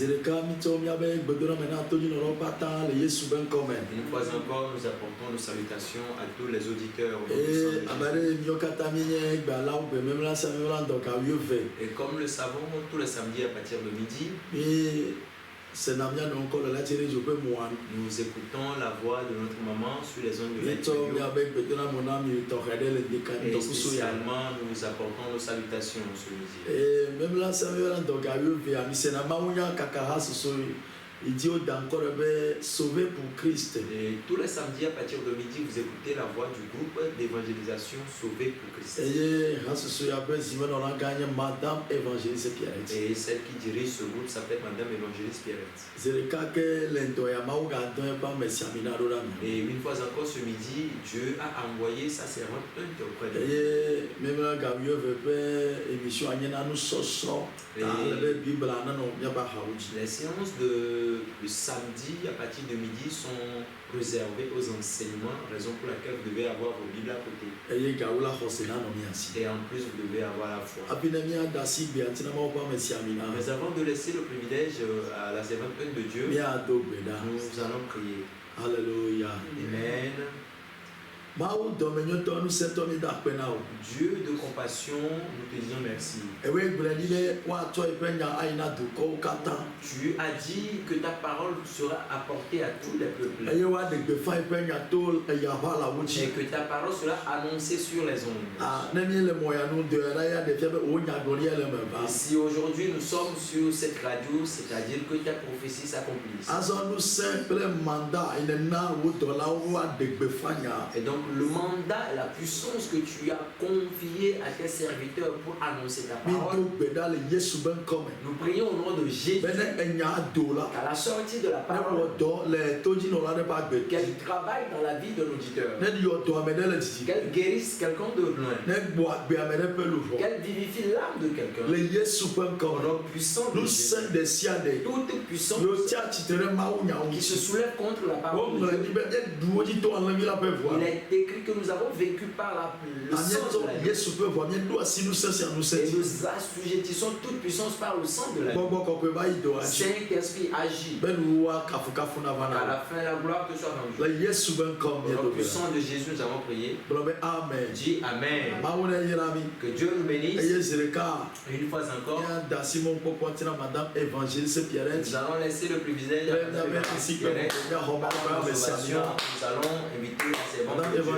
Une fois encore, nous apportons nos salutations à tous les auditeurs. Et comme nous le savons, tous les samedis à partir de midi, nous écoutons la voix de notre maman sur les ondes de radio. Et spécialement, nous apportons nos salutations ce midi. Et sauvé pour Christ. Et tous les samedis à partir de midi, vous écoutez la voix du groupe d'évangélisation Sauvé pour Christ. Et celle qui dirige ce groupe s'appelle Madame Évangéliste Pierrette. Et une fois encore ce midi, Dieu a envoyé sa servante auprès de nous. Les séances le samedi à partir de midi sont réservées aux enseignements, raison pour laquelle vous devez avoir vos Bibles à côté. Et en plus, vous devez avoir la foi. Mais avant de laisser le privilège à la servante de Dieu, nous allons prier. Alléluia. Amen. Dieu de compassion, nous te disons merci. Tu as dit que ta parole sera apportée à tous les peuples. Et que ta parole sera annoncée sur les ondes. Et si aujourd'hui nous sommes sur cette radio, c'est-à-dire que ta prophétie s'accomplisse. Et donc le mandat et la puissance que tu as confiée à tes serviteurs pour annoncer ta parole, nous prions au nom de Jésus qu'à la sortie de la parole, qu'elle travaille dans la vie de l'auditeur, qu'elle guérisse quelqu'un de loin, qu'elle vivifie l'âme de quelqu'un. Au nom puissant de Jésus, toute puissance qui se soulève contre la parole de Dieu, il est écrit que nous avons vécu par le sang de la vie. Et nous assujettissons toute puissance par le sang de la vie. Saint-Esprit agit. Qu'à la fin, la gloire te soit rendue. Au nom puissant de Jésus, nous avons prié. Dis Amen. Que Dieu nous bénisse. Une fois encore, nous allons laisser le privilège à Madame Pierrette. Nous allons inviter la servante de Dieu.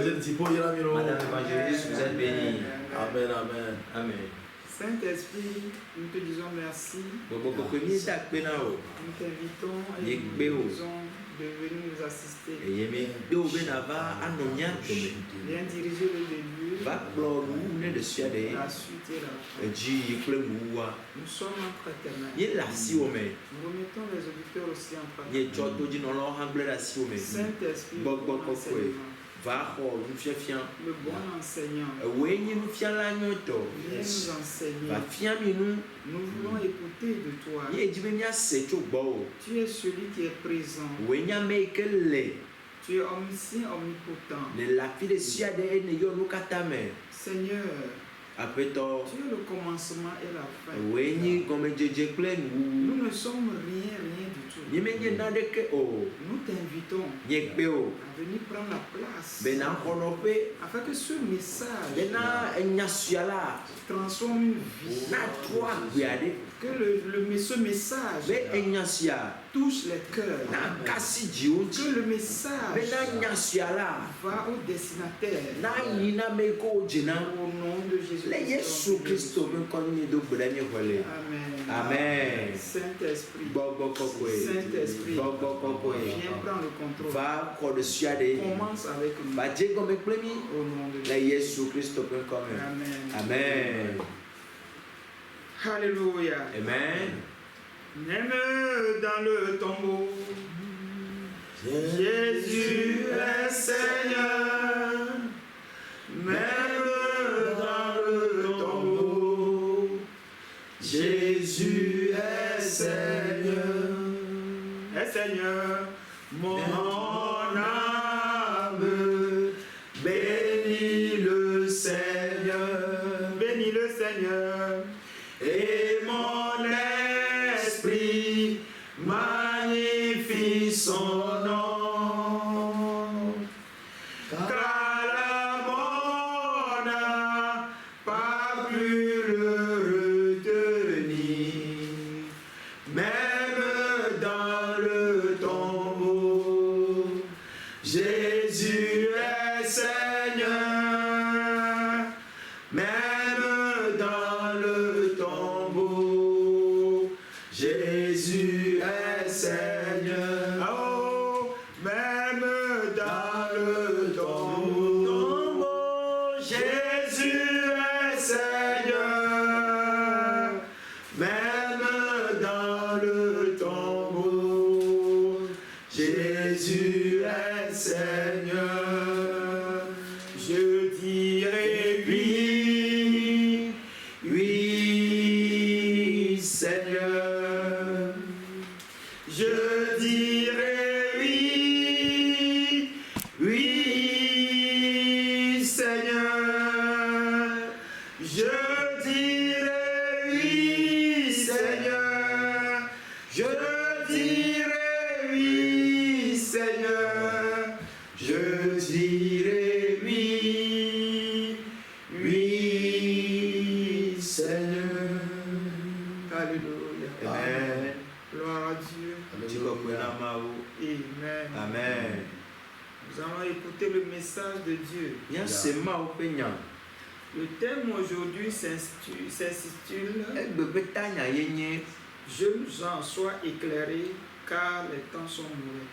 Madame Évangéliste, vous êtes bénie. Amen, amen. Amen. Saint-Esprit, nous te disons merci. Nous t'invitons et nous disons de venir nous assister. Viens diriger le début, la suite et la fin. Nous sommes entre tes mains. Nous remettons les auditeurs aussi entre tes mains. Saint-Esprit, le bon enseignant. Viens nous enseigner. Nous voulons écouter de toi. Tu es celui qui est présent. Tu es omniscient, omnipotent. Seigneur, tu es le commencement et la fin. Nous ne sommes rien du tout. Nous t'invitons à venir prendre la place afin que ce message transforme une vie. Que ce message touche les cœurs. Que le message va au destinataire. Au nom de Jésus. Amen. Saint-Esprit. Saint-Esprit. Viens prendre le contrôle. Commence avec nous. Au nom de Jésus. Amen. Amen. Alléluia. Amen. Même dans le tombeau, Jésus est Seigneur. Même dans le tombeau, Jésus est Seigneur. Est Seigneur, mon âme, bénis le Seigneur. Bénis le Seigneur. Et mon esprit Jésus est Seigneur, même dans le tombeau. Jésus est Seigneur, oh, même dans le tombeau. Jésus est Seigneur, même dans le tombeau. Jésus est Seigneur, je dirai oui, oui, Seigneur. Je dirai oui, oui, Seigneur. Je dirai oui, Seigneur. Je dirai oui, Seigneur. Je dirai oui, oui, Seigneur. Alléluia. Amen. Gloire à Dieu. Amen. Amen. Nous allons écouter le message de Dieu. Le thème aujourd'hui s'intitule Jeunes gens, soient éclairés car les temps sont mauvais.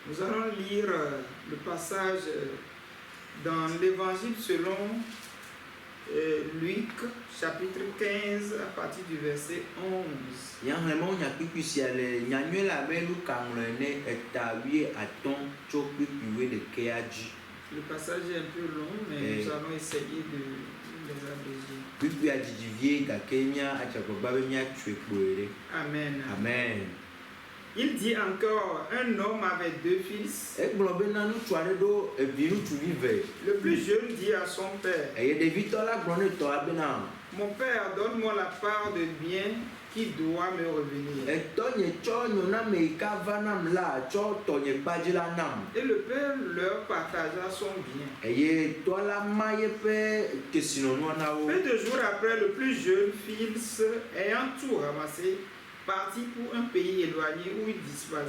Nous allons lire le passage dans l'évangile selon Luc, chapitre 15, à partir du verset 11. Le passage est un peu long, mais nous allons essayer de les abréger. Amen. Amen. Il dit encore, un homme avait deux fils. Le plus jeune dit à son père, mon père, donne-moi la part de bien qui doit me revenir. Et le père leur partagea son bien. Peu de jours après, le plus jeune fils, ayant tout ramassé, partit pour un pays éloigné où il dissipa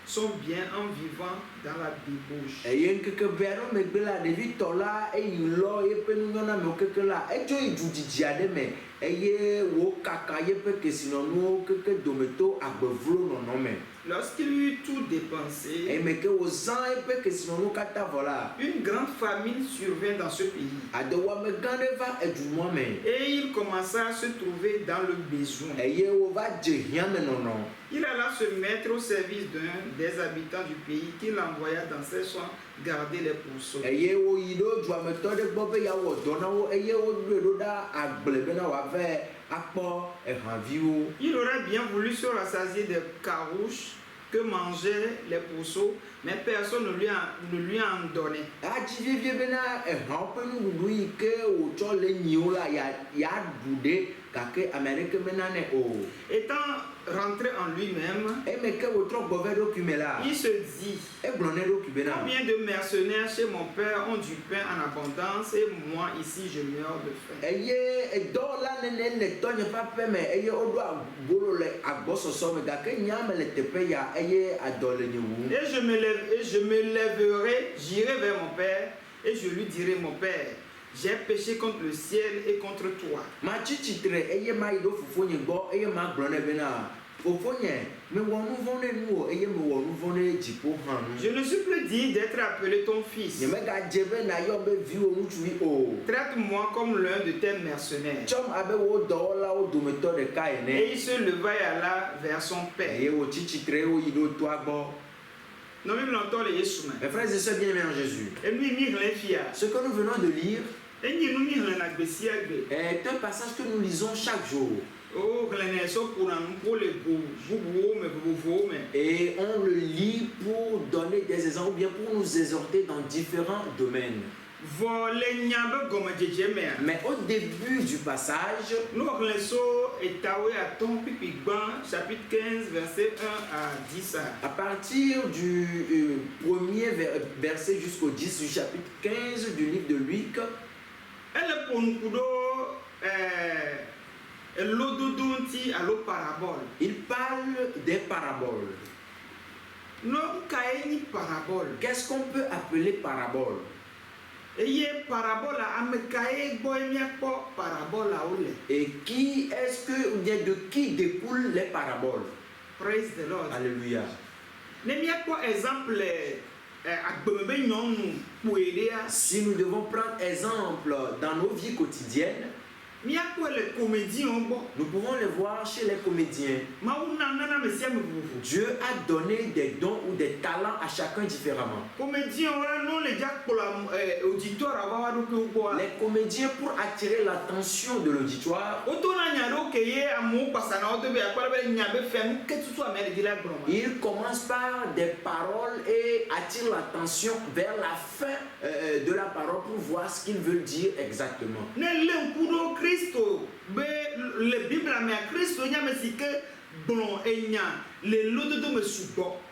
son bien en vivant dans la débauche. Lorsqu'il eut tout dépensé, une grande famine survint dans ce pays. Et il commença à se trouver dans le besoin. Il alla se mettre au service d'un des habitants du pays qu'il envoya dans ses champs garder les pourceaux. Il aurait bien voulu se rassasier des carouches que mangeaient les pourceaux, mais personne ne lui en donnait. Étant rentré en lui-même, il se dit, combien de mercenaires chez mon père ont du pain en abondance et moi ici je meurs de faim. Et je me lèverai, j'irai vers mon père et je lui dirai, mon père, j'ai péché contre le ciel et contre toi. Je ne suis plus digne d'être appelé ton fils. Traite-moi comme l'un de tes mercenaires. Et il se leva et alla vers son père. Mes frères et sœurs bien-aimés en Jésus, ce que nous venons de lire est un passage que nous lisons chaque jour. Et on le lit pour donner des exemples ou bien pour nous exhorter dans différents domaines. Mais au début du passage, chapitre 15, verset 1 à 10. À partir du premier verset jusqu'au 10 du chapitre 15 du livre de Luc, Il parle des paraboles. Qu'est-ce qu'on peut appeler parabole? Et qui est-ce que, ou bien de qui découlent les paraboles? Praise the Lord. Alléluia. Si nous devons prendre exemple dans nos vies quotidiennes, nous pouvons les voir chez les comédiens. Dieu a donné des dons ou des talents à chacun différemment. Les comédiens, pour attirer l'attention de l'auditoire, ils commencent par des paroles et attirent l'attention vers la fin de la parole pour voir ce qu'ils veulent dire exactement.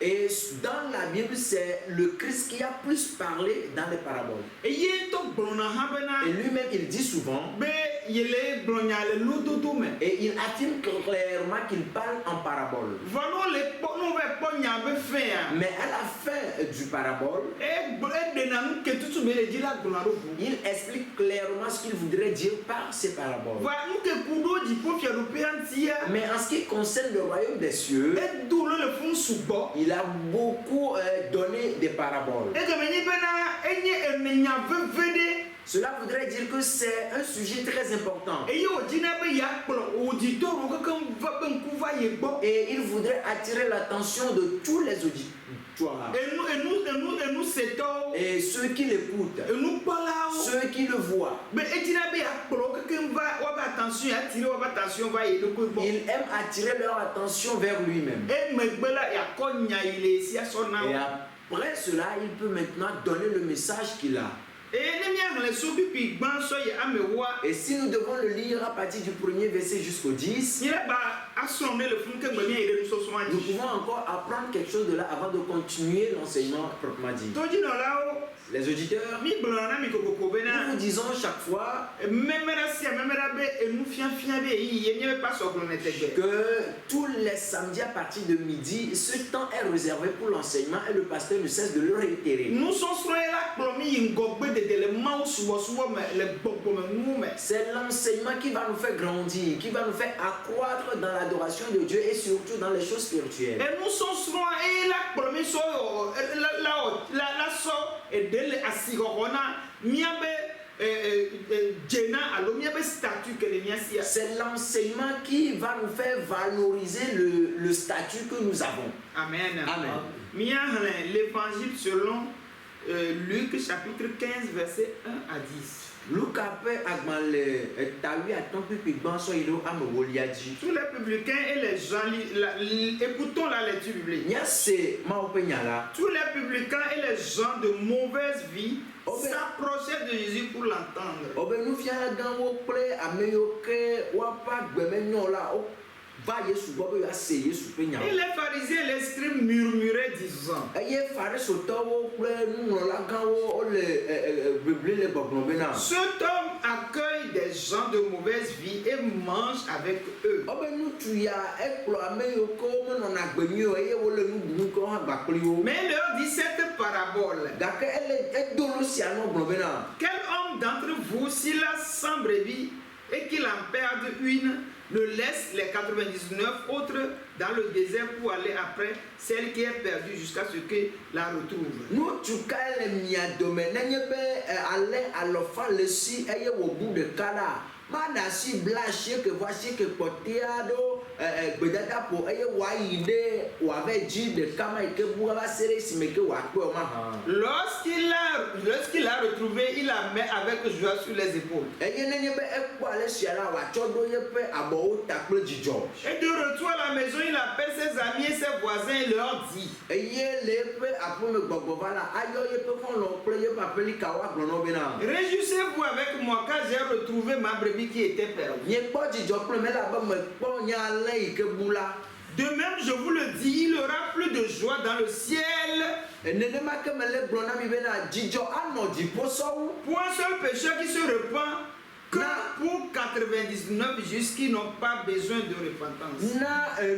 Et dans la Bible, c'est le Christ qui a plus parlé dans les paraboles. Et lui-même, il dit souvent, et il affirme clairement qu'il parle en parabole. Mais à la fin du parabole, il explique clairement ce qu'il voudrait dire par ces paraboles. Mais en ce qui concerne le royaume des cieux, il a beaucoup donné des paraboles. Cela voudrait dire que c'est un sujet très important. Et il voudrait attirer l'attention de tous les auditeurs. Et ceux qui l'écoutent, ceux qui le voient. Il aime attirer leur attention vers lui-même. Et après cela, il peut maintenant donner le message qu'il a. Et si nous devons le lire à partir du premier verset jusqu'au 10, nous pouvons encore apprendre quelque chose de là avant de continuer l'enseignement proprement dit. Les auditeurs, nous vous disons chaque fois que tous les samedis à partir de midi, ce temps est réservé pour l'enseignement et le pasteur ne cesse de le réitérer. C'est l'enseignement qui va nous faire grandir, qui va nous faire accroître dans l'adoration de Dieu et surtout dans les choses spirituelles. C'est l'enseignement qui va nous faire valoriser le statut que nous avons. Amen. Amen. L'évangile selon Luc chapitre 15 verset 1 à 10. Tous les publicains et les gens, écoutons la lecture biblique. Tous les publicains et les gens de mauvaise vie s'approchaient de Jésus pour l'entendre. Et les pharisiens et les scribes murmuraient disant, cet homme accueille des gens de mauvaise vie et mange avec eux. Mais il leur dit cette parabole. Quel homme d'entre vous, s'il a 100 brebis et qu'il en perde une, ne laisse les 99 autres dans le désert pour aller après celle qui est perdue jusqu'à ce que la retrouve. Madasi blaché que voici que poteado bedata po eye waide ou avait dit de kama et que boua serré si mais que wakwe ma. Lorsqu'il a retrouvé, il la met avec joie sur les épaules. Et de retour à la maison, il appelle ses amis et ses voisins et leur dit, réjouissez-vous avec moi car j'ai retrouvé ma brebis qui était perdue. De même, je vous le dis, il y aura plus de joie dans le ciel pour un seul pécheur qui se repent Que pour 99 justes qui n'ont pas besoin de repentance.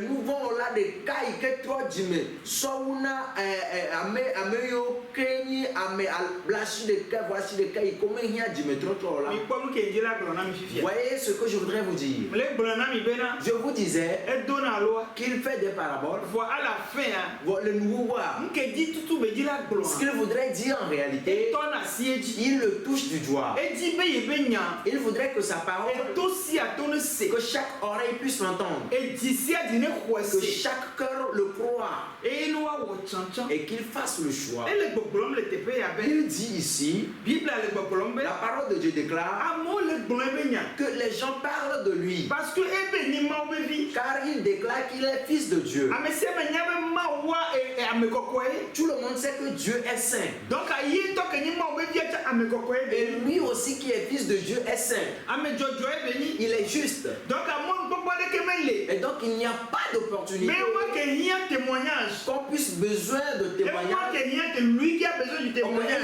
Nous voyons là des cas que toi dis-moi, soit on a ameyo kenyi ame blashi de cas, voici des cas comment il y a dis-moi trop là. Voyez ce que je voudrais vous dire. Je vous disais qu'il fait des paraboles. À la fin, le nouveau voir. Ce qu'il voudrait dire en réalité, il le touche du doigt. Il voudrait que sa parole, que chaque oreille puisse l'entendre, que chaque cœur le croit et qu'il fasse le choix. Il dit ici, la parole de Dieu déclare que les gens parlent de lui car il déclare qu'il est fils de Dieu. Tout le monde sait que Dieu est saint. Et lui aussi qui est fils de Dieu est saint. Il est juste. Et donc il n'y a pas d'opportunité qu'on puisse besoin de témoignage. Lui qui a besoin du témoignage.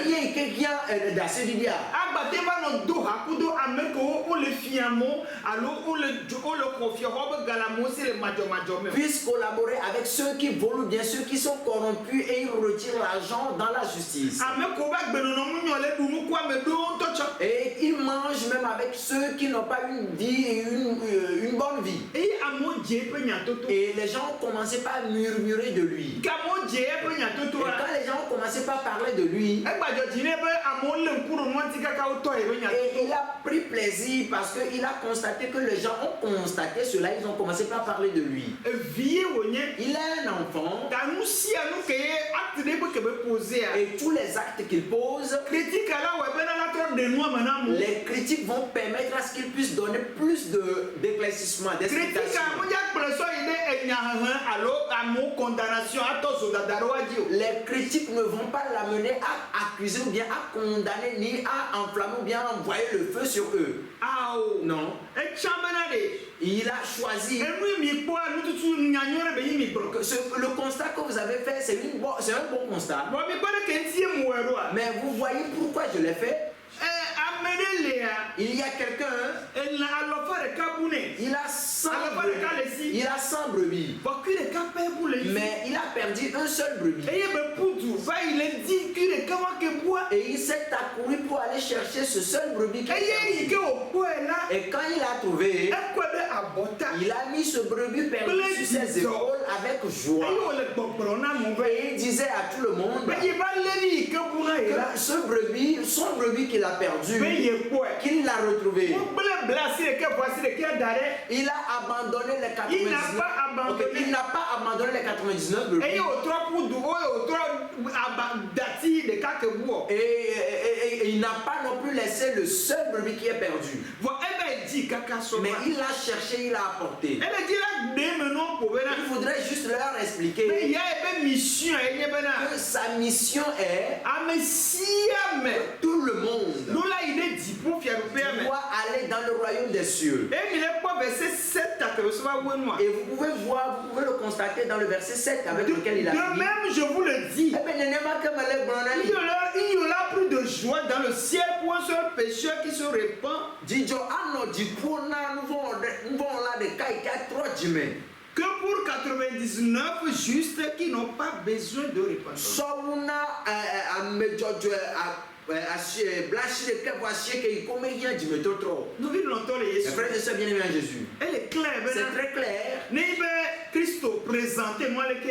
Puisse collaborer avec ceux qui volent bien, ceux qui sont corrompus et ils retirent l'argent dans la justice. Et ils mangent même avec ceux qui n'ont pas une vie, une bonne vie. Et les gens ont commencé par murmurer de lui. Et quand les gens ont commencé par parler de lui, et il a pris plaisir parce qu'il a constaté que les gens ont constaté cela, ils ont commencé par parler de lui. Il est un enfant. Et tous les actes qu'il pose, les critiques vont permettre à ce qu'il puisse donner plus d'éclaircissement, d'explication. Les critiques ne vont pas l'amener à accuser ou bien à condamner, ni à enflammer ou bien à envoyer le feu sur eux. Non. Il a choisi. Le constat que vous avez fait, c'est un bon constat. Mais vous voyez pourquoi je l'ai fait? Il y a quelqu'un, il a 100 brebis, mais il a perdu un seul brebis. Et il s'est accouru pour aller chercher ce seul brebis. Et quand il a trouvé, il a mis ce brebis perdu sur ses épaules avec joie. Et il disait à tout le monde que son brebis qu'il a perdu, qu'il l'a retrouvé. Il a abandonné les 99. Il n'a pas abandonné les 99 brebis. Et il n'a pas non plus laissé le seul brebis qui est perdu. Mais il l'a cherché, il l'a apporté. Il voudrait juste leur expliquer que sa mission est que tout le monde doit aller dans le royaume des cieux. Et vous pouvez voir, vous pouvez le constater dans le verset 7 avec lequel il a dit. De même, je vous le dis, il y aura plus de joie dans le ciel pour un seul pécheur qui se répand que pour 99 justes qui n'ont pas besoin de repentance. Nous vivons longtemps les Jésus. Elle est claire. C'est très clair.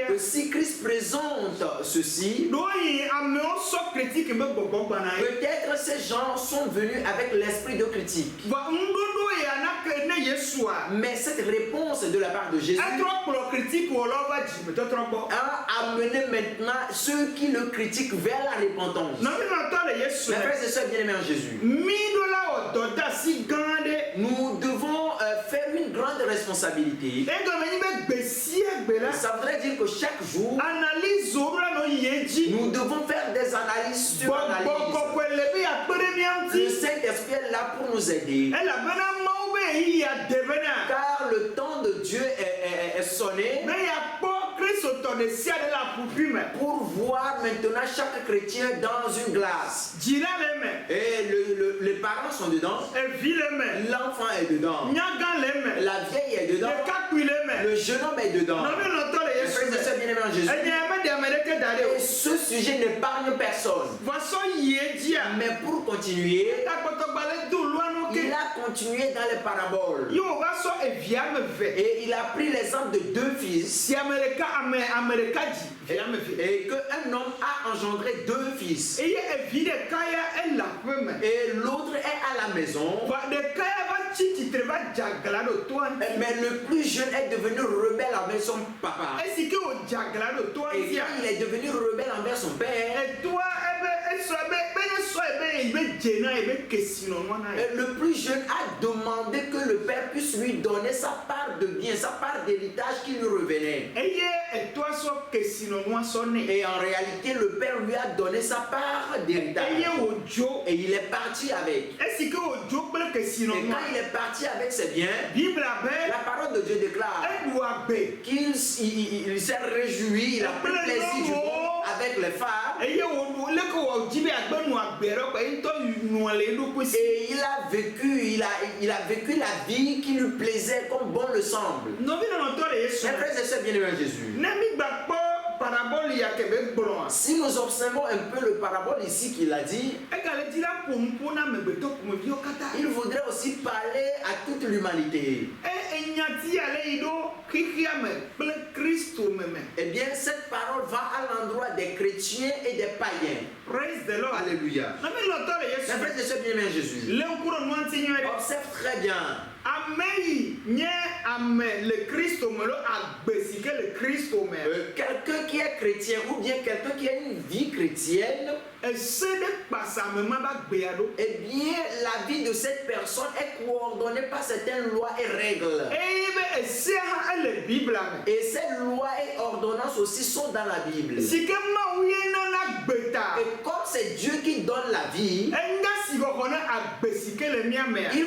Que si Christ présente ceci, peut-être ces gens sont venus avec l'esprit de critique. Mais cette réponse de la part de Jésus a amené maintenant ceux qui le critiquent vers la repentance. Mes frères et sœurs bien-aimés en Jésus, nous devons faire une grande responsabilité. Ça voudrait dire que chaque jour, nous devons faire des analyses sur analyses. Le Saint-Esprit est là pour nous aider. Car le temps de Dieu est sonné. pour voir maintenant chaque chrétien dans une glace. Et les parents sont dedans. L'enfant est dedans. La vieille est dedans. Le jeune homme est dedans. Et ce sujet n'épargne personne. Mais pour continuer, il a continué dans les paraboles. Et il a pris l'exemple de deux fils. Et qu'un homme a engendré deux fils. Et l'autre est à la maison. Mais le plus jeune est devenu rebelle envers son papa. Et quand il est devenu rebelle envers son père, le plus jeune a demandé que le père puisse lui donner sa part de bien, sa part d'héritage qui lui revenait. Et en réalité, le père lui a donné sa part d'héritage. Et il est parti avec. Et quand il est parti avec ses biens, la parole de Dieu déclare qu'il s'est réjoui, il a pris plaisir du monde avec les femmes. Et il a vécu la vie qui lui plaisait comme bon le semble. Mes frères et sœurs bien-aimés en Jésus. Si nous observons un peu le parabole ici qu'il a dit, il voudrait aussi parler à toute l'humanité. Eh bien, cette parole va à l'endroit des chrétiens et des païens. Praise the Lord. Alléluia. Mes frères et sœurs bien-aimés en Jésus. Observe très bien. Quelqu'un qui est chrétien ou bien quelqu'un qui a une vie chrétienne, eh bien la vie de cette personne est coordonnée par certaines lois et règles. Et ces lois et ordonnances aussi sont dans la Bible. Et comme c'est Dieu qui donne la vie, il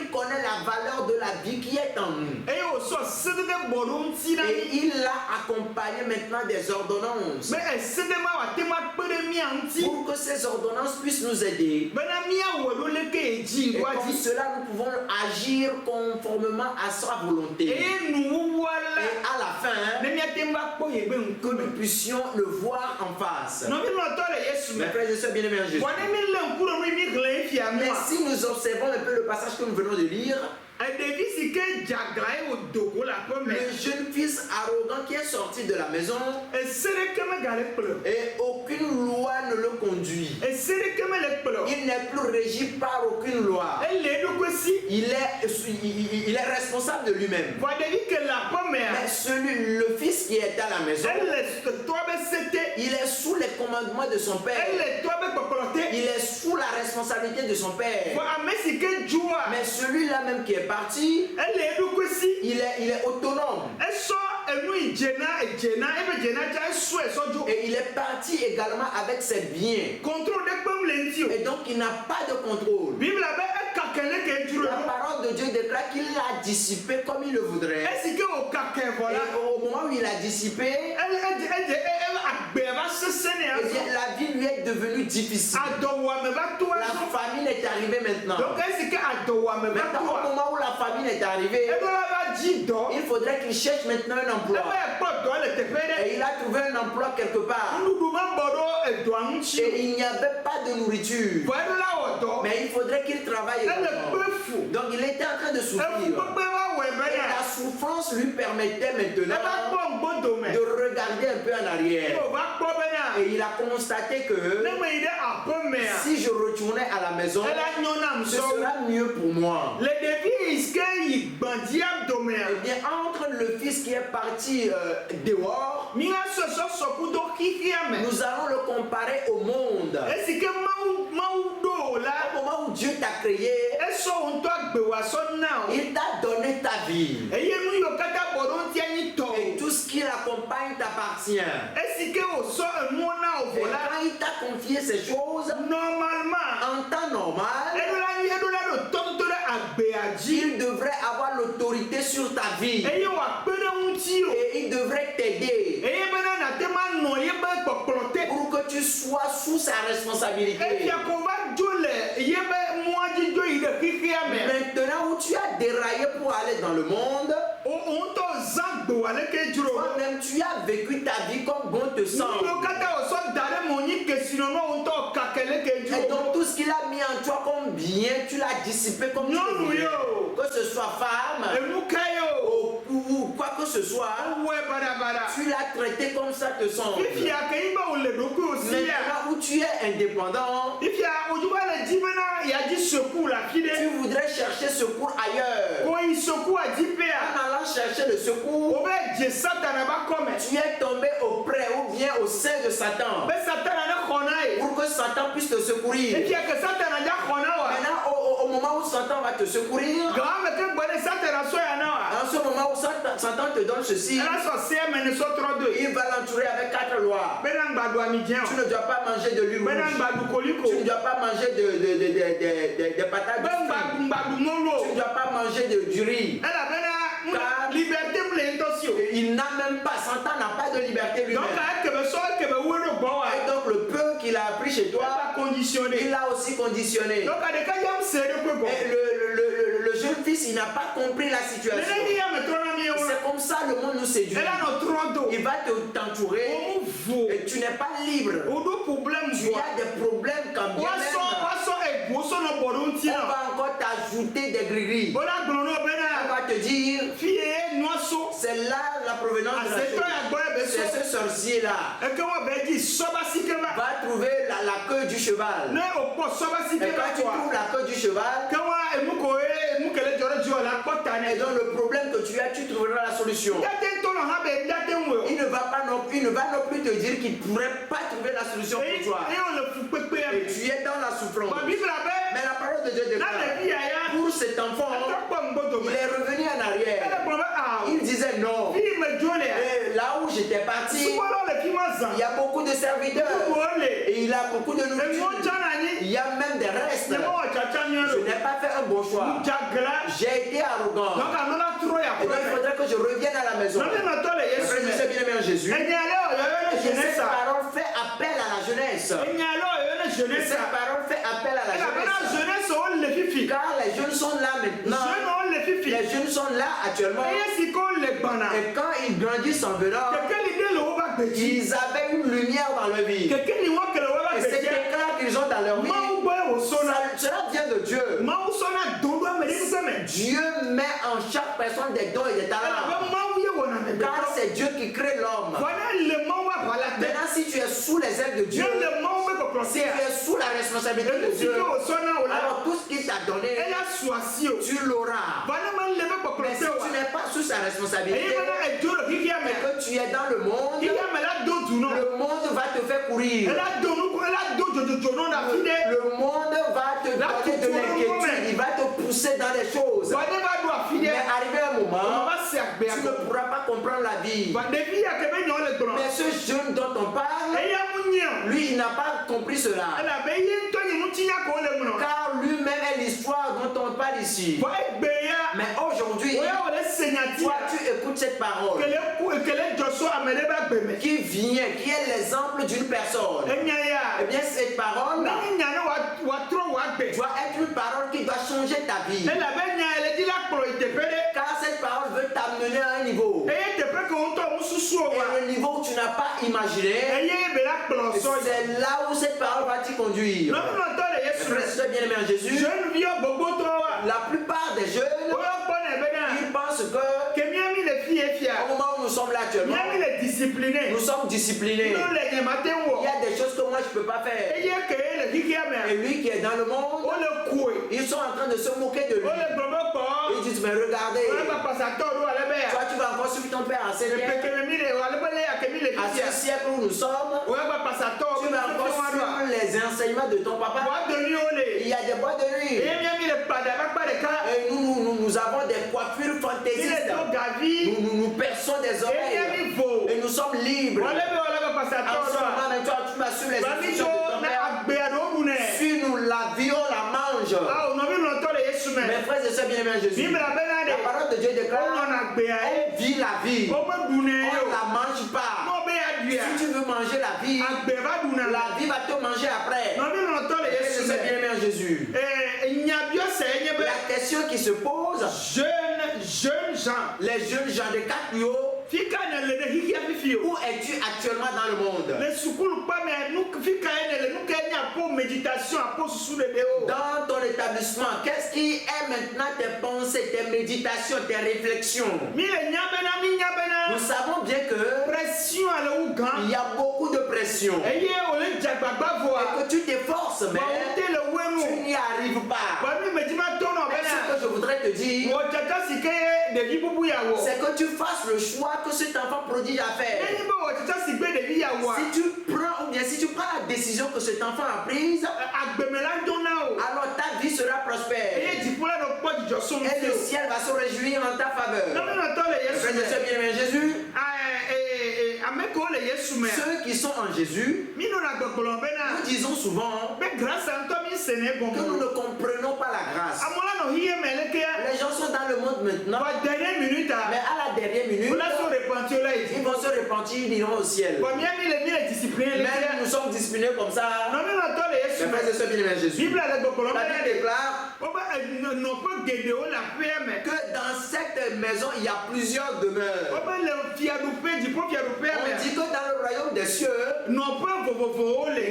connaît la valeur de la vie qui est en nous. Et il a accompagné maintenant des ordonnances pour que ces ordonnances puissent nous aider. Et comme cela, nous pouvons agir conformément à sa volonté. Et à la fin, que nous puissions le voir en face. Mes frères et sœurs bien-aimés en Jésus. Mais si nous observons un peu le passage que nous venons de lire, le jeune fils arrogant qui est sorti de la maison, et aucune loi ne le conduit. Il n'est plus régi par aucune loi. Il est responsable de lui-même. Mais le fils qui est à la maison, il est sous les commandements de son père. Il est sous la responsabilité de son père. Mais celui-là même qui est parti, il est autonome. Et il est parti également avec ses biens. Et donc il n'a pas de contrôle. La parole de Dieu déclare qu'il l'a dissipé comme il le voudrait. Et au moment où il a dissipé, la vie lui est devenue difficile. La famine est arrivée maintenant. Maintenant, au moment où la famine est arrivée, il faudrait qu'il cherche maintenant un emploi. Et il a trouvé un emploi quelque part. Et il n'y avait pas de nourriture. Mais il faudrait qu'il travaille. Donc il était en train de souffrir. Et la souffrance lui permettait maintenant de regarder un peu en arrière. Et il a constaté que si je retournais à la maison, ce sera mieux pour moi. Eh bien, entre le fils qui est parti dehors, nous allons le comparer au monde. Au moment où Dieu t'a créé, il t'a donné ta vie. Et tout ce qui l'accompagne t'appartient. Et quand il t'a confié ces choses, en temps normal, il devrait avoir l'autorité sur ta vie. Et il devrait t'aider. tu sois sous sa responsabilité. Maintenant où tu as déraillé pour aller dans le monde, toi-même tu as vécu ta vie comme bon te semble. Et donc tout ce qu'il a mis en toi comme bien, tu l'as dissipé comme tu le voulais. Que ce soit femme ou quoi que ce soit, tu l'as traité comme ça te semble. Maintenant où tu es indépendant, tu voudrais chercher secours ailleurs. En allant chercher le secours, tu es tombé auprès ou bien au sein de Satan pour que Satan puisse te secourir. Maintenant au moment où Satan va te secourir, en ce moment où Satan te donne ceci, il va l'entourer avec 4 lois. Tu ne dois pas manger de l'huile rouge. Tu ne dois pas manger de patates de fruits. Tu ne dois pas manger du riz. Il n'a même pas, Satan n'a pas de liberté lui-même. Et donc le peu qu'il a appris chez toi, il l'a aussi conditionné. Et le jeune fils, il n'a pas compris la situation. C'est comme ça le monde nous séduit. Il va t'entourer et tu n'es pas libre. Tu as des problèmes quand bien même. On va encore t'ajouter des gris-gris. On va te dire, c'est là la provenance de la chose. C'est ce sorcier-là. Va trouver la queue du cheval. Et quand tu trouves la queue du cheval, et donc le problème que tu as, tu trouveras la solution. Il ne va non plus te dire qu'il ne pourrait pas trouver la solution pour toi. Et tu es dans la souffrance. Mais la parole de Dieu déclare, pour cet enfant, il est revenu en arrière. Il disait non. Et là où j'étais parti, il y a beaucoup de serviteurs. Et il a beaucoup de nourriture. Il y a même des restes. Je n'ai pas fait un bon choix. J'ai été arrogant. Et donc il faudrait que je revienne à la maison. Je sais bien aimé en Jésus. Et cette parole fait appel à la jeunesse. Cette parole fait appel à la jeunesse. Car les jeunes sont là maintenant. Les jeunes sont là actuellement. Et quand ils grandissent en venant, ils avaient une lumière dans leur vie. Et cet éclat qu'ils ont dans leur vie, cela vient de Dieu. Dieu met en chaque personne des dons et des talents. Car c'est Dieu qui crée l'homme. Maintenant, si tu es sous les ailes de Dieu, si tu es sous la responsabilité de Dieu, alors tout ce qu'il t'a donné, tu l'auras. Mais si tu n'es pas sous sa responsabilité, et que tu es dans le monde va te faire courir. Le monde va te donner de l'inquiétude. Il va te pousser dans les choses. Mais arrivé un moment, tu ne pourras pas comprendre la vie. Mais ce jeune dont on parle, lui, il n'a pas compris cela. Car lui-même est l'histoire dont on parle ici. Mais aujourd'hui, toi, tu écoutes cette parole qui vient, qui est l'exemple d'une personne. Eh bien, cette parole doit être une parole qui doit changer ta vie. Car cette parole veut t'amener à un niveau. Et le niveau que tu n'as pas imaginé, c'est là où cette parole va t'y conduire. Frère, bien aimé en Jésus, la plupart des jeunes, ils pensent que au moment où nous sommes là actuellement, nous sommes disciplinés. Il y a des choses que moi je ne peux pas faire. Et lui qui est dans le monde, ils sont en train de se moquer de lui. Ils disent, mais regardez, toi tu vas encore suivre ton père enseigner. À ce siècle où nous sommes, tu vas encore suivre les enseignements de ton papa. Il y a des boîtes de nuit. Et nous avons des coiffures fantaisistes. Nous perçons des oreilles. Et nous sommes libres. En ce moment, toi, tu vas suivre les instructions de ton père. Si nous l'avions, la mange. Mes frères et sœurs bien-aimés en Jésus, la parole de Dieu déclare, on vit la vie. On ne la mange pas. Si tu veux manger manger la vie va te manger après. C'est bien-aimé en Jésus. La question qui se pose, jeunes gens, les jeunes gens de Katio, où es-tu actuellement dans le monde? Dans ton établissement, qu'est-ce qui est maintenant tes pensées, tes méditations, tes réflexions? Nous savons bien que il y a beaucoup de pression et que tu t'efforces, mais tu n'y arrives pas. Mais ce que je voudrais te dire, c'est que tu fasses le choix que cet enfant prodige a fait. Si tu prends ou bien si tu prends la décision que cet enfant a prise, alors ta vie sera prospère et le ciel va se réjouir en ta faveur. Frères et sœurs bien-aimés en Jésus, ceux qui sont en Jésus, nous disons souvent que nous ne comprenons pas la grâce. Les gens sont dans le monde maintenant, mais à la dernière minute, ils vont se repentir, ils iront au ciel. Même nous sommes disciplinés comme ça. Les frères et sœurs bien-aimés en Jésus, la Bible déclare que dans cette maison il y a plusieurs demeures. On dit que dans le royaume des cieux il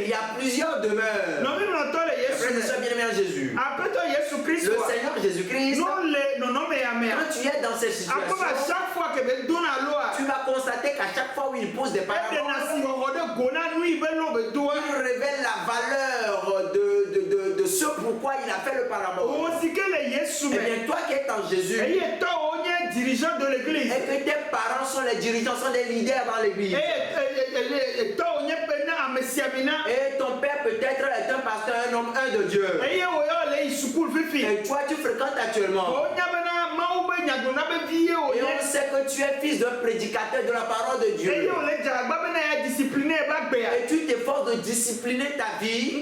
y a plusieurs demeures. Les frères et sœurs bien-aimés en Jésus, le Seigneur Jésus-Christ, quand tu es dans ces situations, tu vas constater qu'à chaque fois où il pose des paraboles, il révèle la valeur de ce pourquoi il a fait le parabole. Et bien toi qui es en Jésus, dirigeant de l'église, et que tes parents sont les dirigeants, sont des leaders dans l'église, et ton père peut-être est un pasteur, un homme, un de Dieu, et toi tu fréquentes actuellement, et on sait que tu es fils d'un prédicateur de la parole de Dieu, et tu t'efforces de discipliner ta vie.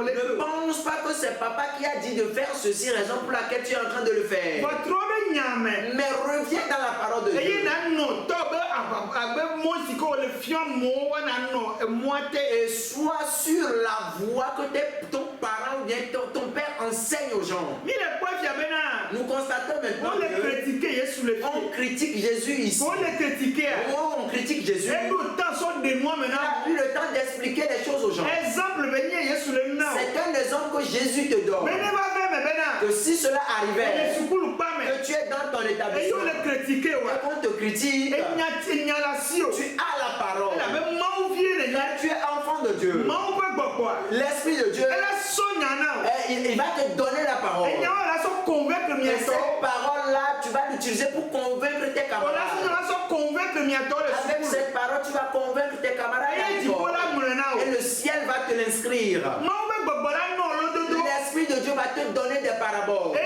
Ne pense pas que c'est papa qui a dit de faire ceci, raison pour laquelle tu es en train de le faire. Mais reviens dans la parole de Dieu. Et sois sur la voie que ton parent ou bien ton père enseigne aux gens. Nous constatons maintenant on critique Jésus ici. On critique Jésus. On a eu le temps d'expliquer les choses aux gens. C'est un exemple que Jésus te donne. Que si cela arrivait, que tu es dans ton établissement et qu'on te critique, tu as la parole. Tu es enfant de Dieu. L'Esprit de Dieu, il va te donner la parole. Et cette parole-là, tu vas l'utiliser pour convaincre tes camarades. Avec cette parole, tu vas convaincre tes camarades. Et le ciel va te l'inscrire. L'Esprit de Dieu va te donner des paraboles. Et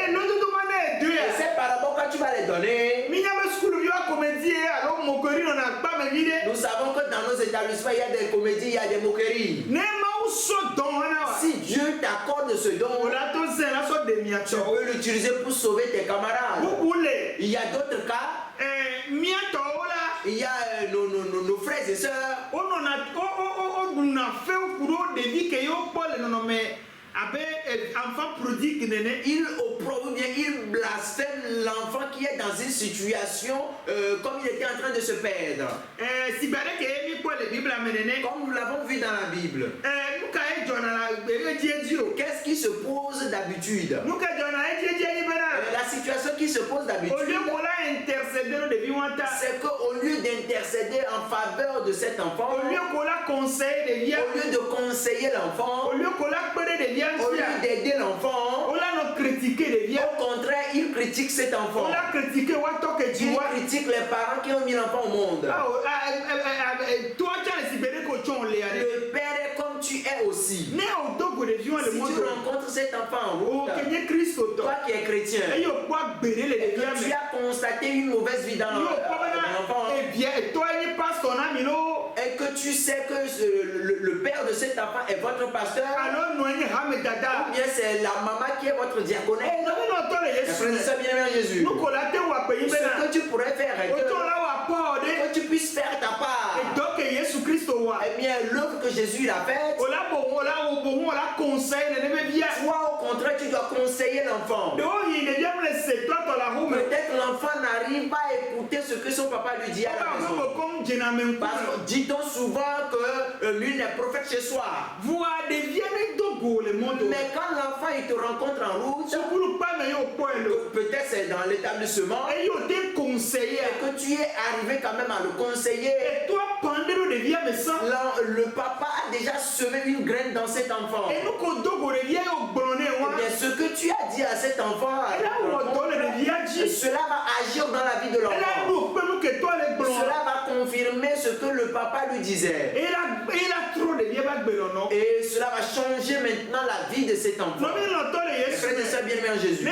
ces paraboles, quand tu vas les donner, nous savons que dans nos établissements, il y a des comédies, il y a des moqueries. Si Dieu t'accorde ce don, tu peux l'utiliser pour sauver tes camarades. Il y a d'autres cas. Il y a nos frères et sœurs. Il blasphème l'enfant qui est dans une situation comme il était en train de se perdre. Comme nous l'avons vu dans la Bible. Qu'est-ce qui se pose d'habitude? La situation qui se pose d'habitude, c'est qu'au lieu d'intercéder en faveur de cet enfant, au lieu de conseiller l'enfant, au lieu d'aider l'enfant, au contraire, il critique cet enfant. Il critique les parents qui ont mis l'enfant au monde. Le père est comme tu es aussi. Si tu rencontres cet enfant en route, toi qui es chrétien, et que tu as constaté une mauvaise vie dans l'enfant, et que tu sais que le père de cet enfant est votre pasteur, ou bien c'est la maman qui est votre diaconesse, c'est bien Jésus. Ce que tu pourrais faire est que tu puisses faire ta part Jésus l'a faite. Toi, au contraire, tu dois conseiller l'enfant. Peut-être l'enfant n'arrive pas à écouter ce que son papa lui dit à la maison. Parce que dit-on souvent que lui n'est prophète chez soi. Mais quand l'enfant il te rencontre en route, peut-être c'est dans l'établissement, et que tu es arrivé quand même à le conseiller. Le papa a déjà semé une graine dans cet enfant. Et bien, ce que tu as dit à cet enfant, cela va agir dans la vie de l'enfant. Cela va confirmer ce que le papa lui disait. Et cela va changer maintenant la vie de cet enfant. Frères et sœurs bien-aimés en Jésus.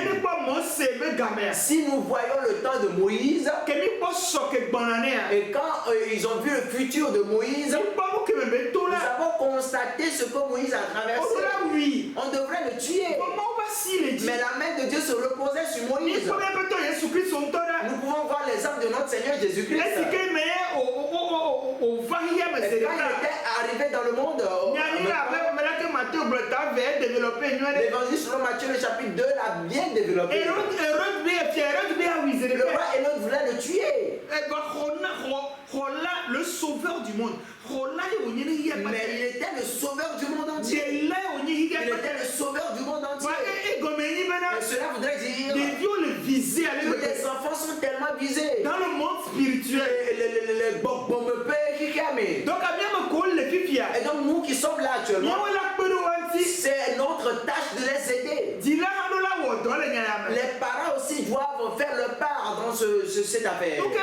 Si nous voyons le temps de Moïse, et quand ils ont vu le futur de Moïse, nous avons constaté ce que Moïse a traversé. On devrait le tuer. Mais la main de Dieu se reposait sur Moïse. Nous pouvons voir les âmes de notre Seigneur Jésus-Christ. Et quand il était arrivé dans le monde, l'évangile selon Matthieu le chapitre 2 l'a bien développé. Le roi Hérode voulait le tuer. Le sauveur du monde. Mais il était le sauveur du monde entier. Il était le sauveur du monde entier. Et cela voudrait dire que les enfants sont tellement visés. Dans le monde spirituel. Et donc nous qui sommes là actuellement, c'est notre tâche de les aider. Les parents aussi doivent faire leur part dans cette affaire. Pourquoi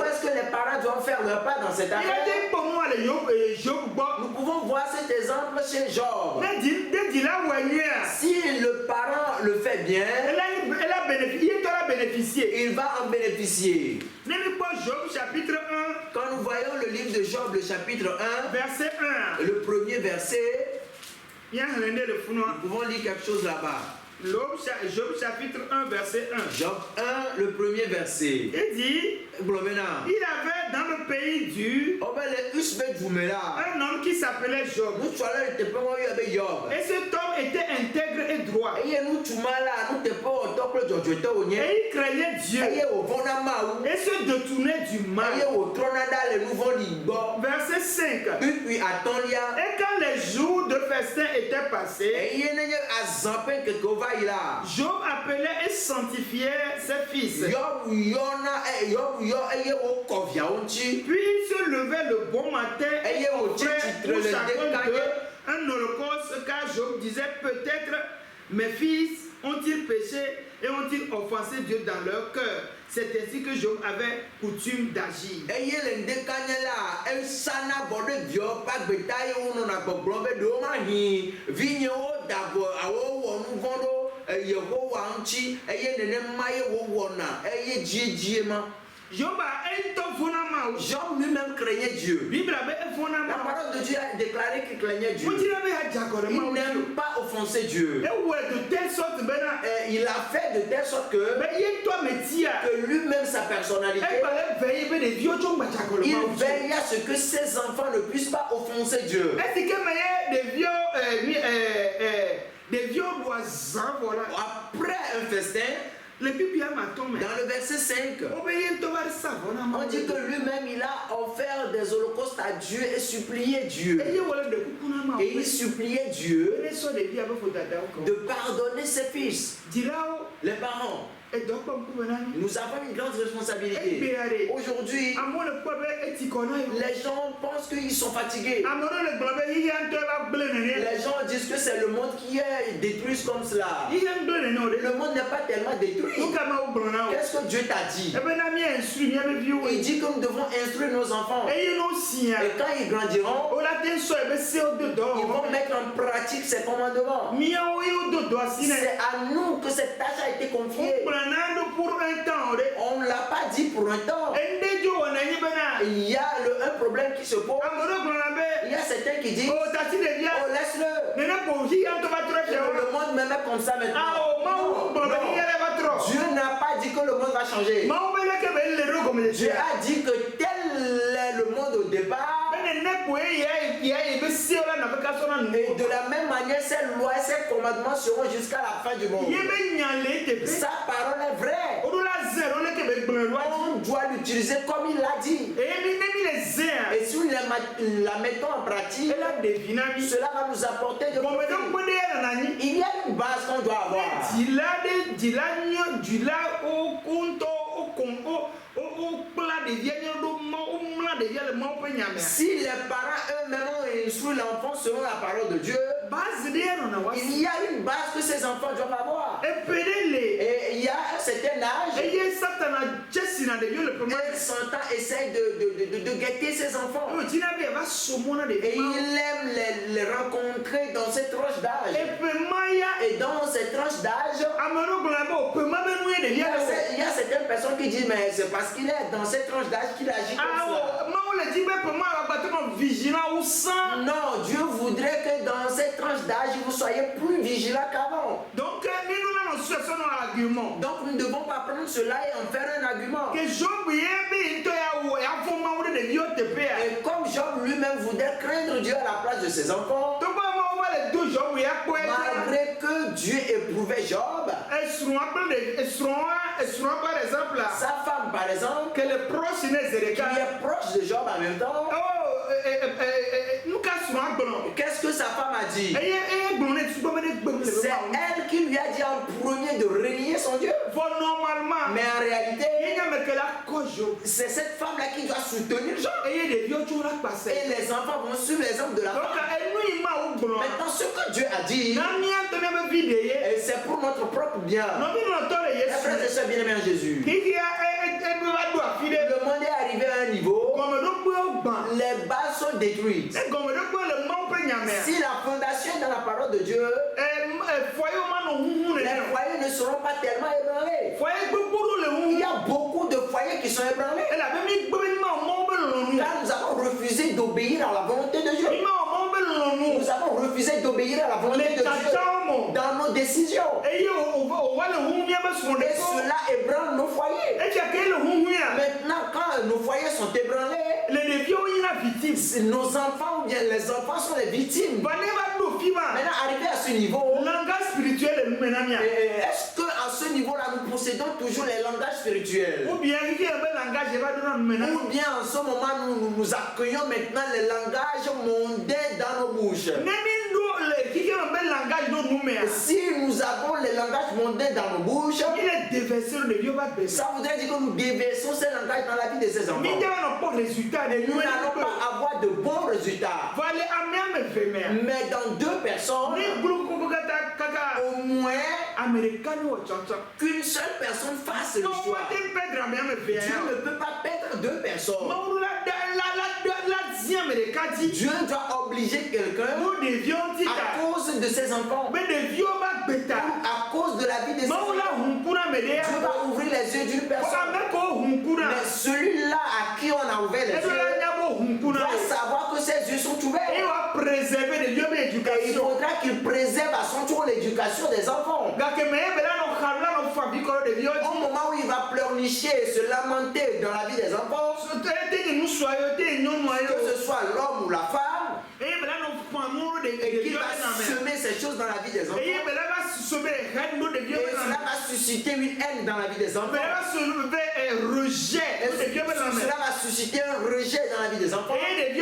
est-ce que les parents doivent faire leur part dans cette affaire? Nous pouvons voir cet exemple chez Job. Si le parent le fait bien, il va en bénéficier. Job chapitre 1. Quand nous voyons le livre de Job, le chapitre 1, verset 1, le premier verset, nous pouvons lire quelque chose là-bas. Job chapitre 1 verset 1. Job 1 le premier verset. Il dit, il avait dans le pays du un homme qui s'appelait Job. Et cet homme était intègre et droit. Et il craignait Dieu. Et se détournait du mal. Verset 5. Et quand les jours de festin étaient passés, Job appelait et sanctifiait ses fils. Puis il se levait le bon matin et offrait pour chacun d'eux un holocauste, car Job disait, peut-être mes fils ont-ils péché et ont-ils offensé Dieu dans leur cœur. C'est ainsi que Job avait coutume d'agir. Job lui-même craignait Dieu. La parole de Dieu a déclaré qu'il craignait Dieu. Il n'aime pas offenser Dieu. Il a fait de telle sorte que lui-même sa personnalité, il veille à ce que ses enfants ne puissent pas offenser Dieu. Des vieux voisins, voilà. Après un festin, dans le verset 5, on dit que lui-même il a offert des holocaustes à Dieu et supplié Dieu. Et il suppliait Dieu de pardonner ses fils. Les parents, nous avons une grande responsabilité. Aujourd'hui, les gens pensent qu'ils sont fatigués. Les gens disent que c'est le monde qui est détruit comme cela. Le monde n'est pas tellement détruit. Qu'est-ce que Dieu t'a dit? Il dit que nous devons instruire nos enfants. Et quand ils grandiront, ils vont mettre en pratique ces commandements. C'est à nous que cette tâche a été confiée. Pour un temps. On ne l'a pas dit pour un temps. Il y a un problème qui se pose. Il y a certains qui disent, oh laisse-le. Le monde me met comme ça maintenant. Dieu n'a pas dit que le monde va changer. Dieu a dit que tel est le monde au départ. Et de la même manière, ces lois et ces commandements seront jusqu'à la fin du monde. Sa parole est vraie. On doit l'utiliser comme il l'a dit. Et si nous la mettons en pratique, cela va nous apporter de profit. Il y a une base qu'on doit avoir. Si les parents eux-mêmes ont instruit l'enfant selon la parole de Dieu, il y a une base que ces enfants doivent avoir. Et il y a un certain âge, et Satan essaie de guetter ses enfants. Et il aime les rencontrer dans cette tranche d'âge. Et dans cette tranche d'âge, il y a certaines personnes qui disent, mais c'est parce qu'il est dans cette tranche d'âge qu'il agit comme ça. Non, Dieu voudrait que dans cette tranche d'âge, vous soyez plus vigilants qu'avant. Donc nous ne devons pas prendre cela et en faire un argument. Et comme Job lui-même voudrait craindre Dieu à la place de ses enfants, malgré que Dieu éprouvait Job, sa femme par exemple, qui est proche de Job en même temps, qu'est-ce que sa femme a dit? C'est elle qui lui a dit en premier de renier son Dieu. Mais en réalité, c'est cette femme-là qui doit soutenir Job. Et les enfants vont suivre les hommes de la femme. Maintenant, ce que Dieu a dit, c'est pour notre propre bien. Les frères et sœurs bien-aimés en Jésus, le monde est arrivé à un niveau, les bases sont détruites. Si la fondation est dans la parole de Dieu, les foyers ne seront pas tellement ébranlés. Il y a beaucoup de foyers qui sont ébranlés. Car nous avons refusé d'obéir à la volonté de Dieu. Nous avons refusé d'obéir à la volonté de Dieu dans nos décisions. Et cela ébranle nos foyers. Maintenant, quand nos foyers sont ébranlés, nos enfants ou bien les enfants sont les victimes. Maintenant, arrivé à ce niveau, est-ce qu'à ce niveau-là, nous possédons toujours les langages spirituels? Ou bien en ce moment, nous accueillons maintenant les langages mondains dans nos bouches? Si nous avons les langages mondains dans nos bouches, ça voudrait dire que nous déversons ces langages dans la vie de ces enfants. Et nous n'allons pas avoir de bons résultats. Mais dans deux personnes, au moins qu'une seule personne fasse l'histoire. Dieu ne peut pas perdre deux personnes. Dieu doit obliger quelqu'un à cause de ses enfants, à cause de la vie de ses enfants. Dieu va ouvrir les yeux d'une personne. Mais celui-là à qui on a ouvert les yeux doit savoir que ses yeux sont ouverts. Et il faudra qu'il préserve à son tour l'éducation des enfants. Au moment où il va pleurnicher et se lamenter dans la vie des enfants, que ce soit l'homme ou la femme, et qu'il va semer ces choses dans la vie des enfants, et cela va susciter une haine dans la vie des enfants, cela va susciter un rejet dans la vie des enfants, et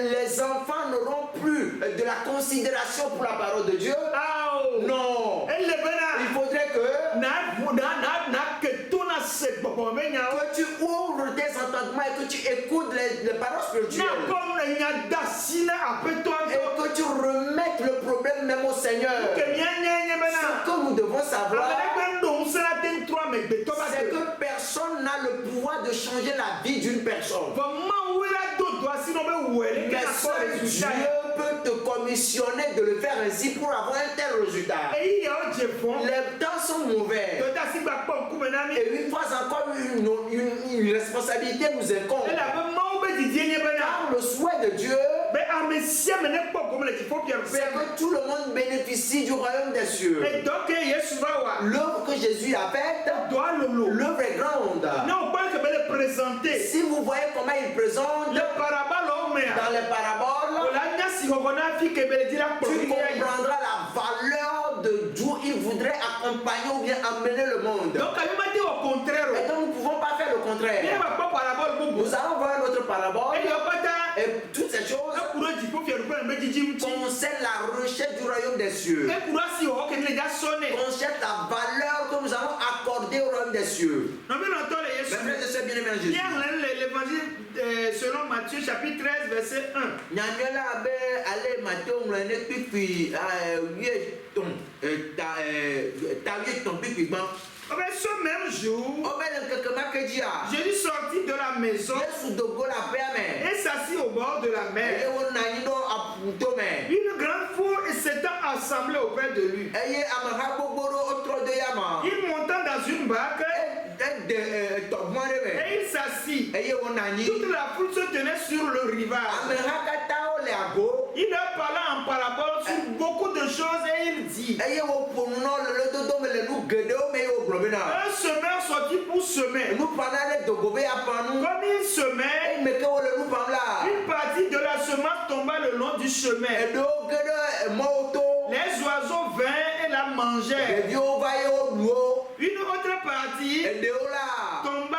les enfants n'auront plus de la considération pour la parole de Dieu. Non, il faudrait que tu ouvres tes entendements et que tu écoutes les paroles spirituelles et que tu remettes le problème même au Seigneur. Ce que nous devons savoir, c'est que personne n'a le pouvoir de changer la vie d'une personne. Mais seul Dieu peut te commissionner de le faire ainsi pour avoir un tel résultat. Les temps sont mauvais. Et une fois encore, une responsabilité nous incombe. Car le souhait de Dieu, c'est que tout le monde bénéficie du royaume des cieux. L'œuvre que Jésus a faite, l'œuvre est grande. présenter. Si vous voyez comment il présente Le parabole dans les paraboles, tu comprendras la valeur de d'où il voudrait accompagner ou bien amener le monde. Donc, au contraire. Et donc nous ne pouvons pas faire le contraire. Nous allons voir notre parabole. Et toutes ces choses concernent la recherche du royaume des cieux. Concernent la valeur que nous allons accorder au royaume des cieux. Mes frères et sœurs bien-aimés en Jésus. L'évangile selon Matthieu chapitre 13 verset 1. Ce même jour, Jésus sortit de la maison et s'assit au bord de la mer. Une grande foule s'étant assemblée auprès de lui. Il monta dans une barque et il s'assit. Toute la foule se tenait sur le rivage. Il leur parlait en parabole sur beaucoup de choses et il dit: un semeur sortit pour semer. Comme il semait, une partie de la semence tomba le long du chemin. Les oiseaux vinrent et la mangèrent. Une autre partie tomba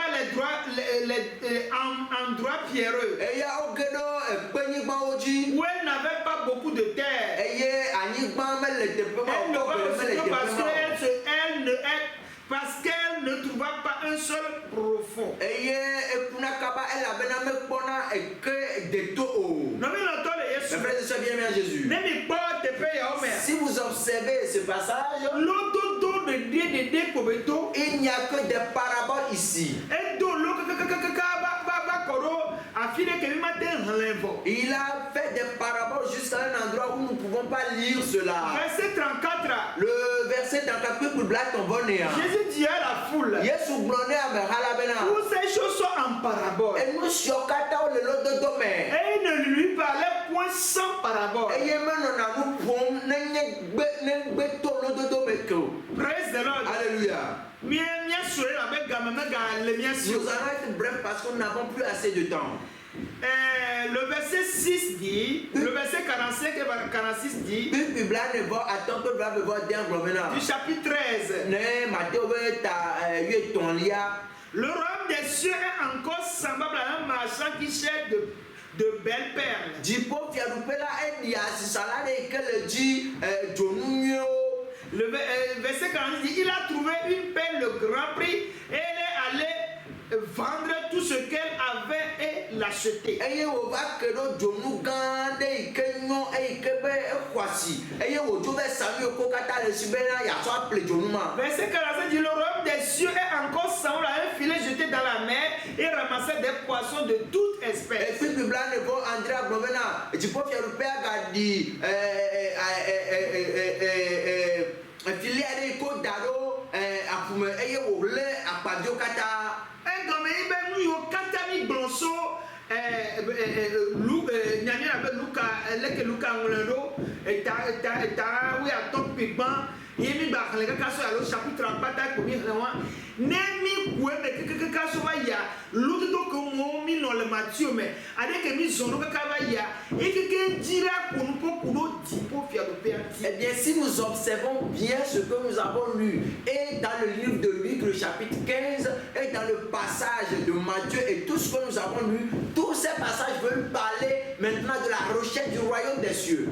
en droit pierreux, où elle n'avait pas beaucoup de terre. Elle ne va parce qu'elle ne trouva pas un seul profond. Si vous observez ce passage, il n'y a que des paraboles ici. Il a fait des paraboles jusqu'à un endroit où nous ne pouvons pas lire cela. Verset 34. Le verset 34. Jésus dit à la foule: toutes ces choses sont en parabole. Et il ne lui parlait point sans parabole. Praise the Lord. Alléluia. Nous allons être brefs parce que nous n'avons plus assez de temps. Le verset 6 dit, le verset 45 et 46 dit, du chapitre 13, le royaume des cieux est encore semblable à un marchand qui cherche de belles perles. Le verset 40 dit: il a trouvé une perle de grand prix et elle est allée vendre tout ce qu'elle avait et l'acheter. Verset 45 dit: le royaume des cieux est encore semblable à un filet jeté dans la mer et ramassait des poissons de toute espèce. Chapitre 34 Nemi kwebe kaka so ya lutu to ko mo mi no le Mathieu me ade ke mi zono kaka ya ekeke dira ko no ko di po fia do pe. Eh bien, si nous observons bien ce que nous avons lu et dans le livre de Luc le chapitre 15 et dans le passage de Matthieu et tout ce que nous avons lu, tous ces passages veulent parler maintenant de la recherche du royaume des cieux.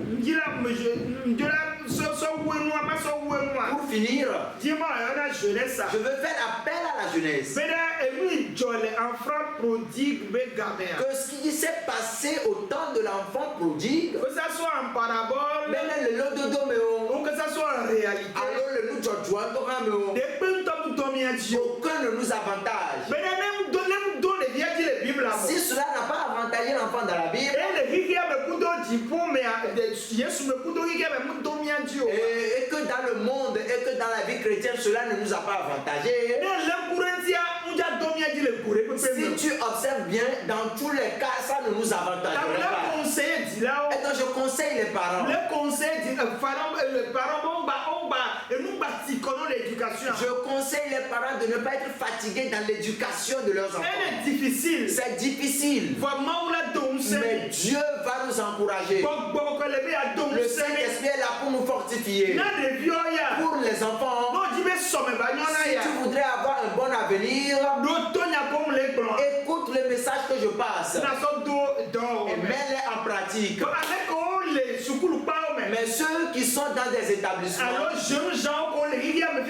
Pour finir, je veux faire appel à la jeunesse. Que ce qui s'est passé au temps de l'enfant prodigue, que ça soit en parabole, ou que ça soit en réalité, aucun ne nous avantage. Si cela n'a pas avantagé l'enfant dans la Bible, et que dans le monde et que dans la vie chrétienne cela ne nous a pas avantagé, si tu observes bien, dans tous les cas ça ne nous avantagera pas. conseiller dit là. Et donc je conseille les parents. Le conseil dit les parents et nous bâtissons l'éducation. Je conseille les parents de ne pas être fatigués dans l'éducation de leurs enfants. Elle est difficile. C'est difficile. Mais Dieu va nous encourager. Le Saint-Esprit est là pour nous fortifier. Pour les enfants, si tu voudrais avoir un bon avenir, écoute le message que je passe et mets-les en pratique. Mais ceux qui sont dans des établissements,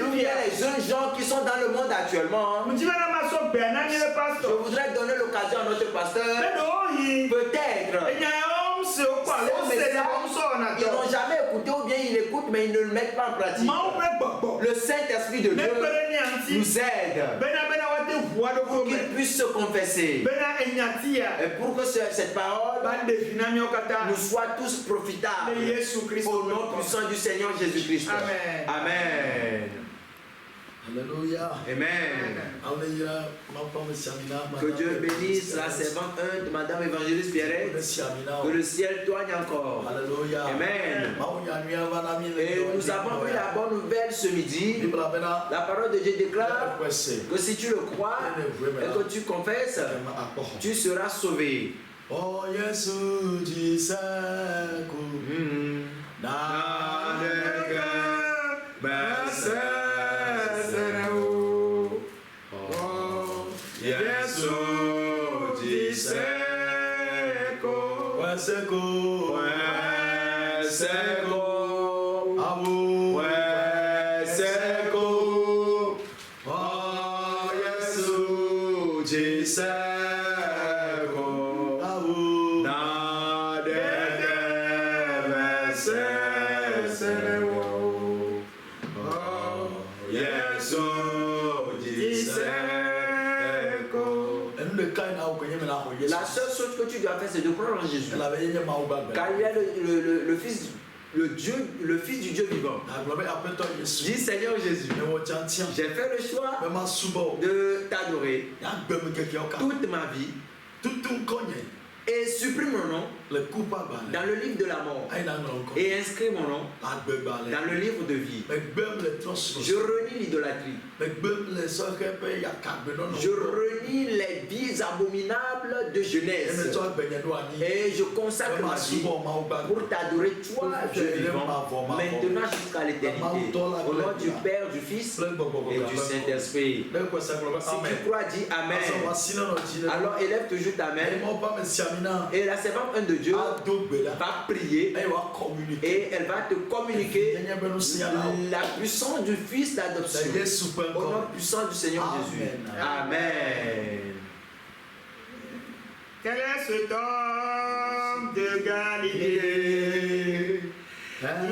ou bien les jeunes gens qui sont dans le monde actuellement, je voudrais donner l'occasion à notre pasteur, peut-être, ils n'ont jamais écouté ou bien ils l'écoutent mais ils ne le mettent pas en pratique. Le Saint-Esprit de Dieu nous aide pour qu'il puisse se confesser et pour que cette parole nous soit tous profitables au nom puissant du Seigneur Jésus-Christ. Amen. Alléluia. Amen. Que Dieu bénisse la servante 1 de Madame Évangéliste Pierrette. Que le ciel toigne encore. Alléluia. Amen. Et nous avons eu la bonne nouvelle ce midi. La parole de Dieu déclare que si tu le crois et que tu confesses, tu seras sauvé. Oh Jésus, dis La seule chose que tu dois faire, c'est de croire en Jésus. Car il est le Fils du Dieu vivant. Dis Seigneur Jésus, j'ai fait le choix de t'adorer toute ma vie. Et supprime mon nom dans le livre de la mort et inscris mon nom dans le livre de vie. Je renie l'idolâtrie. Je renie les vies abominables de jeunesse. Et je consacre ma vie pour t'adorer toi, Dieu vivant, maintenant jusqu'à l'éternité. Au nom du Père, du Fils et du Saint-Esprit. Si tu crois, dis Amen. Alors élève toujours ta main. Et la servante 1 de Dieu va prier et elle va te communiquer la puissance du Fils d'adoption au nom puissant du Seigneur Jésus. Amen. Quel est cet homme de Galilée?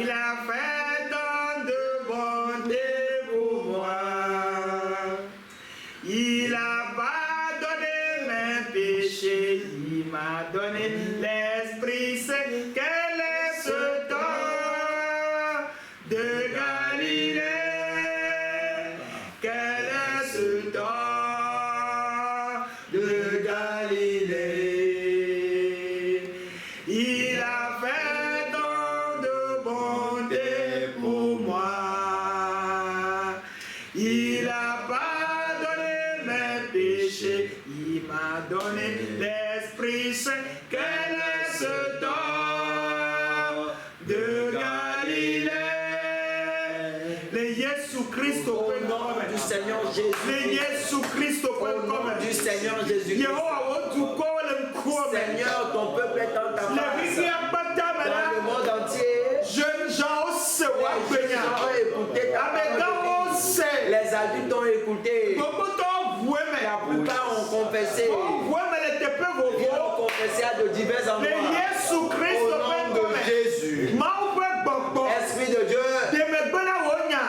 Il a fait tant de bonté pour moi. Il a pardonné mes péchés. Il m'a donné l'Esprit Saint. Quel est cet homme de Galilée? Quel est cet homme de Galilée? Il a fait tant de bonté pour moi. Il a pardonné mes péchés. Il m'a donné l'Esprit Saint. Quel est cet homme de Galilée? Le Jésus-Christ au nom du Seigneur Jésus. Le Jésus-Christ au nom du Seigneur Jésus. Seigneur, ton peuple est en ta face. Dans le monde entier, jeunes gens ont écouté ta parole. Les adultes ont écouté. La plupart ont confessé. Ils ont confessé à de divers endroits. Au nom de Jésus. Esprit de Dieu.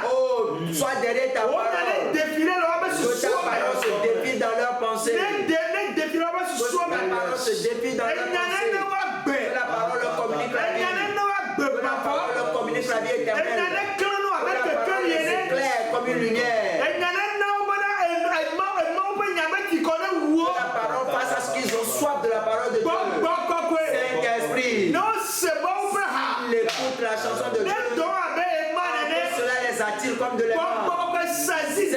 Oh, sois derrière ta parole. Que ta parole se défile dans leurs pensées. Que ta parole se défile dans leurs pensées. Que la parole leur communique la vie. Que la parole leur communique la vie éternelle. Que la parole est claire comme une lumière. Que la parole fasse à ce qu'ils ont soif de la parole de Dieu. Saint-Esprit. fertile comme de l'aimant. Saint-Esprit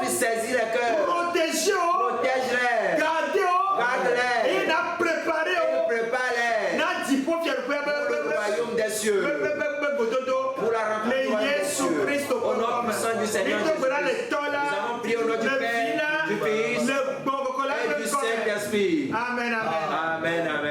saisit les cœurs. Protège-les. Garde-les. Et il a préparé. Prépare-les. Pour le royaume des cieux. Pour la rencontre du royaume des cieux. Au nom puissant du Seigneur Jésus. Nous avons prié au nom du Père, du Fils et du Saint-Esprit. Amen, amen. Amen, amen.